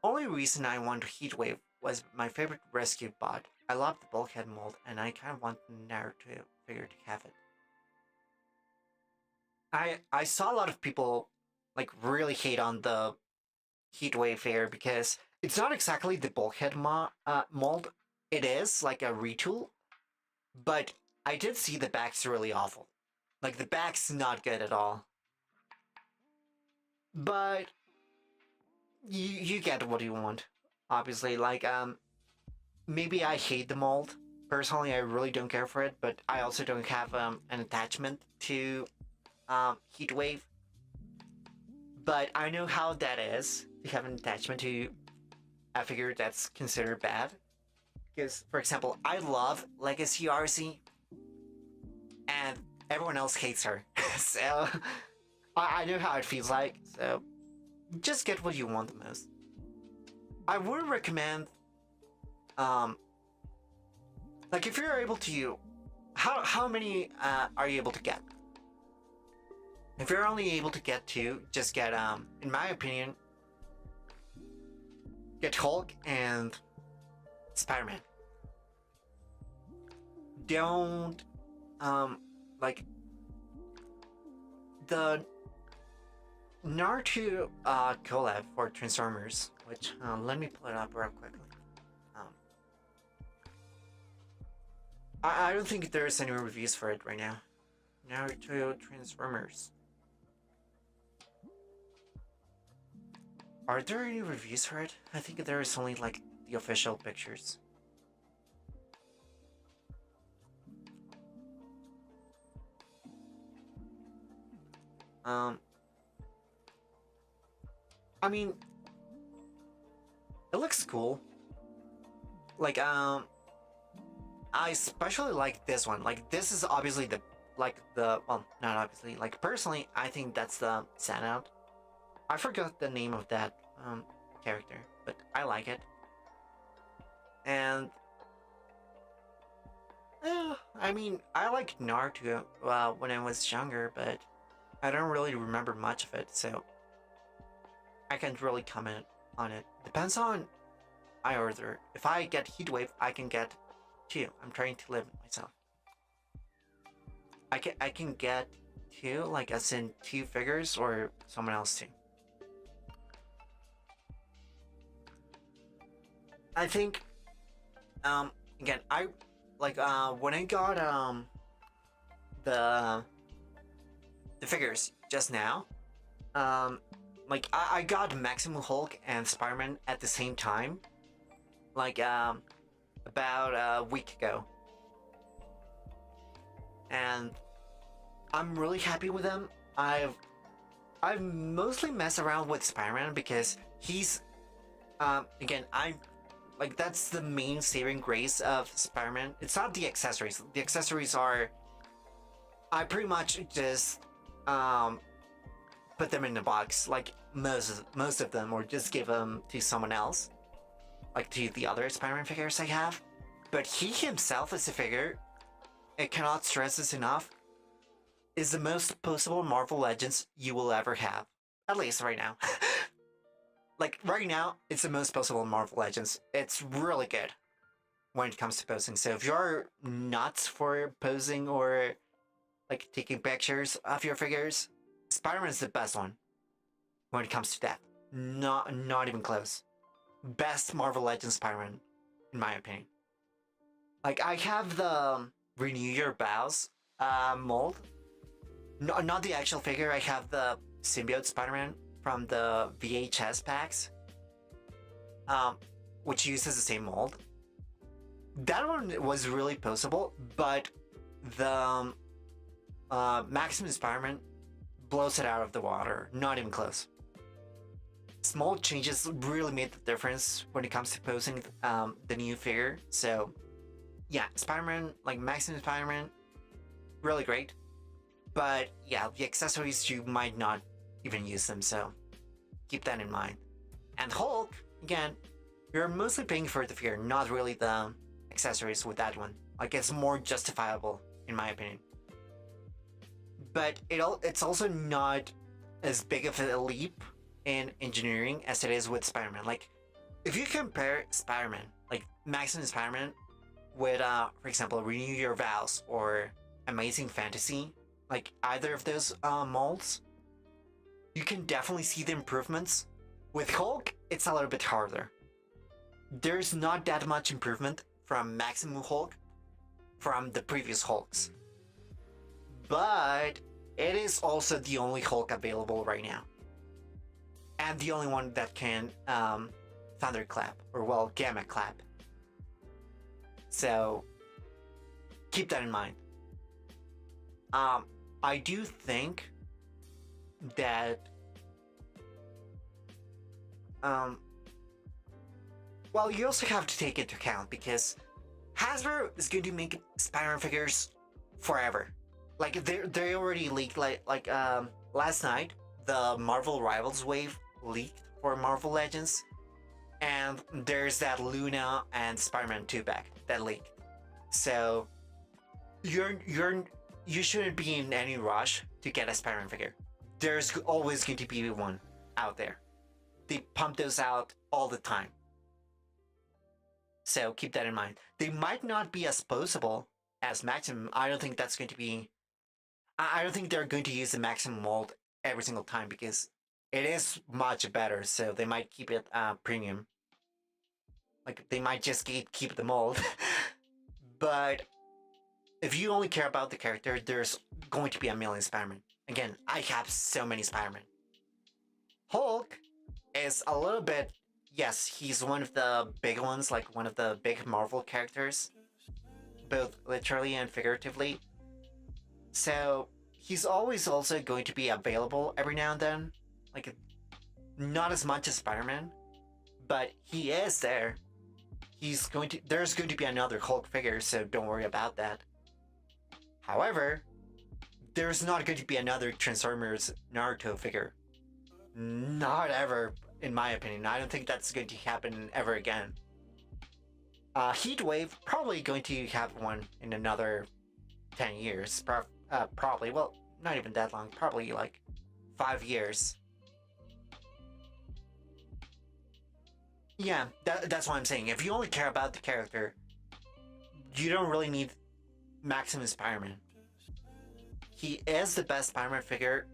Only reason I want Heatwave was my favorite rescue bot. I love the bulkhead mold and I kind of want the narrative figure to have it. I saw a lot of people like really hate on the Heatwave figure because it's not exactly the bulkhead mold. It is like a retool, but I did see the back's really awful. Like the back's not good at all. But you get what you want, obviously. Like maybe I hate the mold personally, I really don't care for it, but I also don't have an attachment to heat wave. But I know how that is to have an attachment to a figure that's considered bad. Because, for example, I love Legacy RC, and everyone else hates her. So I know how it feels like. So just get what you want the most. I would recommend, um, like if you're able to, how many are you able to get? If you're only able to get two, just get in my opinion, get Hulk and Spider-Man. Don't like the Naruto collab for Transformers, which let me pull it up real quickly. Um, I don't think there's any reviews for it right now. Naruto Transformers. Are there any reviews for it? I think there is only like the official pictures. I mean, it looks cool. Like, I especially like this one. Like, this is obviously well, not obviously. Like, personally, I think that's the standout. I forgot the name of that character, but I like it. And I mean, I liked Naruto when I was younger, but I don't really remember much of it, so I can't really comment on it. Depends on I order. If I get Heatwave, I can get two. I'm trying to limit myself. I can get two, like as in two figures, or someone else too. I think again, I like when I got the figures just now, like I got Maximum Hulk and Spider-Man at the same time, like about a week ago, and I'm really happy with them. I've mostly messed around with Spider-Man because he's again, I like that's the main saving grace of Spider-Man. It's not the accessories. The accessories are, I pretty much just put them in the box, like most of them, or just give them to someone else, like to the other Spider-Man figures I have. But he himself as a figure, I cannot stress this enough, is the most posable Marvel Legends you will ever have. At least right now. Like, right now, it's the most posable Marvel Legends. It's really good when it comes to posing. So if you're nuts for posing or, like, taking pictures of your figures, Spider-Man is the best one when it comes to that. Not even close. Best Marvel Legends Spider-Man, in my opinion. Like, I have the Renew Your Vows mold. No, not the actual figure. I have the Symbiote Spider-Man from the VHS packs, which uses the same mold. That one was really poseable, but the Maximum Spider-Man blows it out of the water. Not even close. Small changes really made the difference when it comes to posing the new figure. So yeah, Spider-Man, like Maximum Spider-Man, really great. But yeah, the accessories, you might not even use them, so keep that in mind. And Hulk, again, you're mostly paying for the figure, not really the accessories with that one. Like, it's more justifiable, in my opinion. But it's also not as big of a leap in engineering as it is with Spider-Man. Like, if you compare Spider-Man, like Maximum Spider-Man, with, for example, Renew Your Vows or Amazing Fantasy, like either of those molds, you can definitely see the improvements. With Hulk, it's a little bit harder. There's not that much improvement from Maximum Hulk from the previous Hulks. But it is also the only Hulk available right now. And the only one that can Thunderclap, or well, Gamma Clap. So, keep that in mind. Um, I do think that um, well, you also have to take into account because Hasbro is going to make Spider-Man figures forever. Like they already leaked like last night the Marvel Rivals wave leaked for Marvel Legends, and there's that Luna and Spider-Man 2 pack that leaked. So you shouldn't be in any rush to get a Spider-Man figure. There's always going to be one out there. They pump those out all the time. So keep that in mind. They might not be as posable as Maximum. I don't think that's going to be. I don't think they're going to use the Maximum mold every single time because it is much better. So they might keep it premium. Like they might just keep the mold. But if you only care about the character, there's going to be a million Spider-Man. Again, I have so many Spider-Man. Hulk is a little bit. Yes, he's one of the big ones, like one of the big Marvel characters, both literally and figuratively. So he's always also going to be available every now and then. Like, not as much as Spider-Man, but he is there. There's going to be another Hulk figure, so don't worry about that. However, there's not going to be another Transformers Naruto figure. Not ever, in my opinion. I don't think that's going to happen ever again. Heatwave, probably going to have one in another 10 years. Probably, well, not even that long. Probably like 5 years. Yeah, that's what I'm saying. If you only care about the character, you don't really need Maximum Spider-Man. He is the best Spider-Man figure,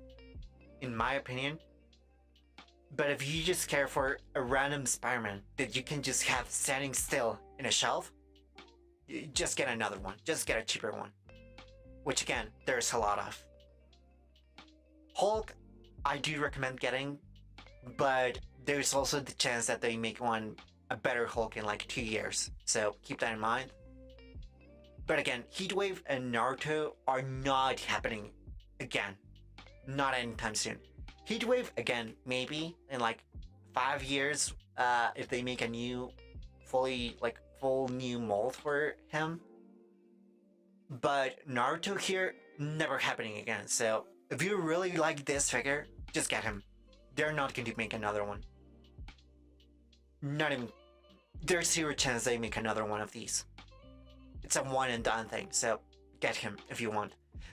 in my opinion. But if you just care for a random Spider-Man that you can just have standing still in a shelf, just get another one. Just get a cheaper one. Which again, there's a lot of. Hulk, I do recommend getting, but there's also the chance that they make a better Hulk in like 2 years. So keep that in mind. But again, Heatwave and Naruto are not happening again. Not anytime soon. Heatwave, again, maybe in like 5 years, if they make a new, full new mold for him. But Naruto here, never happening again. So if you really like this figure, just get him. They're not going to make another one. Not even. There's zero chance they make another one of these. It's a one and done thing, so get him if you want.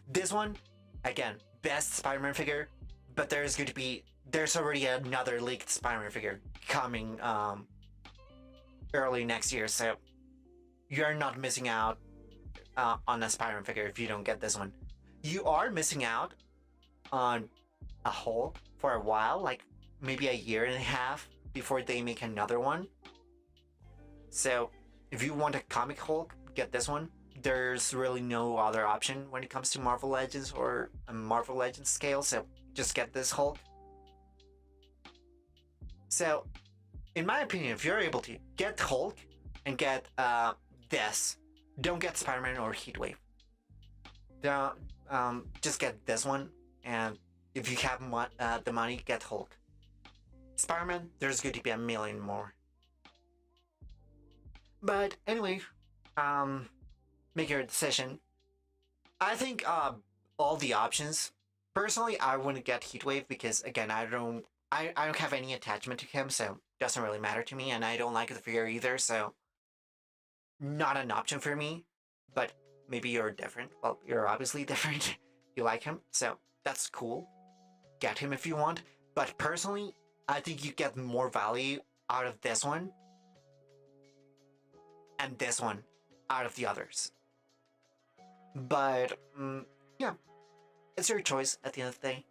This one, again, best Spider-Man figure, but there's already another leaked Spider-Man figure coming early next year, so you're not missing out on a Spider-Man figure if you don't get this one. You are missing out on a Hulk for a while, like maybe a year and a half before they make another one. So if you want a comic Hulk, get this one. There's really no other option when it comes to Marvel Legends or a Marvel Legends scale, so just get this Hulk. So, in my opinion, if you're able to, get Hulk and get this. Don't get Spider-Man or Heatwave. Don't, just get this one, and if you have the money, get Hulk. Spider-Man, there's going to be a million more. But anyway, make your decision. I think all the options. Personally, I wouldn't get Heatwave because again, I don't have any attachment to him, so it doesn't really matter to me, and I don't like the figure either, so not an option for me. But maybe you're different. Well, you're obviously different. You like him, so that's cool. Get him if you want. But personally, I think you get more value out of this one and this one out of the others. But yeah, it's your choice at the end of the day.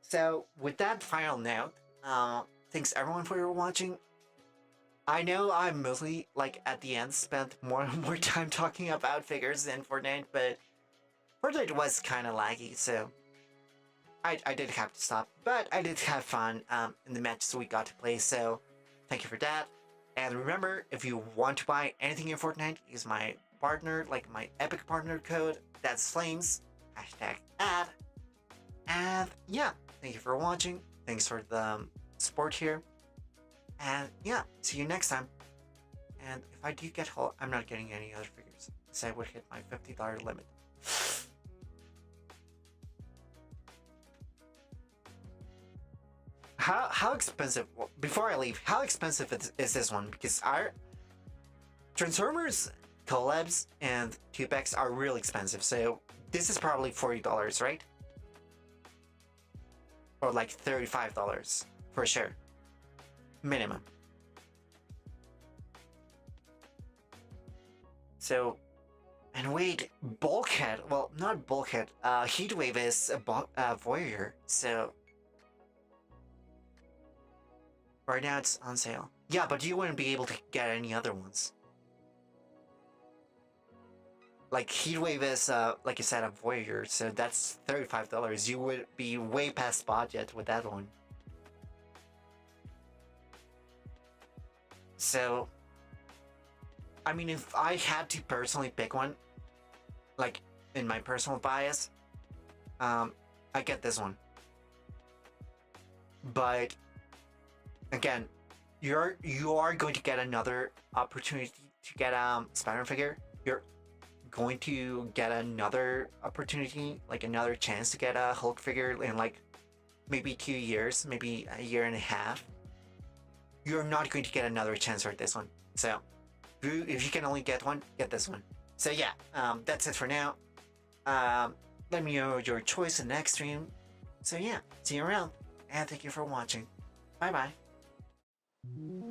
So with that final note, thanks everyone for watching. I know I mostly, like, at the end spent more and more time talking about figures than Fortnite, but Fortnite was kind of laggy, so I did have to stop. But I did have fun in the matches we got to play, so thank you for that. And remember, if you want to buy anything in Fortnite, use my partner, like my Epic partner code. That's Flames. Hashtag ad. And yeah, thank you for watching. Thanks for the support here. And yeah, see you next time. And if I do get Hulk, I'm not getting any other figures. So I would hit my $50 limit. How expensive? Well, before I leave, how expensive is this one? Because our Transformers collabs and 2-packs are really expensive. So this is probably $40, right? Or like $35 for sure, minimum. So, and wait, Bulkhead. Well, not Bulkhead. Heatwave is a Voyager. So right now it's on sale. Yeah, but you wouldn't be able to get any other ones. Like Heatwave is, like I said, a Voyager, so that's $35. You would be way past budget with that one. So, I mean, if I had to personally pick one, like in my personal bias, I get this one. But again, you are going to get another opportunity to get a Spider-Man figure. You're going to get another opportunity, like another chance to get a Hulk figure in like maybe 2 years, maybe a year and a half. You're not going to get another chance for this one. So if you can only get one, get this one. So yeah, that's it for now. Let me know your choice in the next stream. So yeah, see you around, and thank you for watching. Bye bye.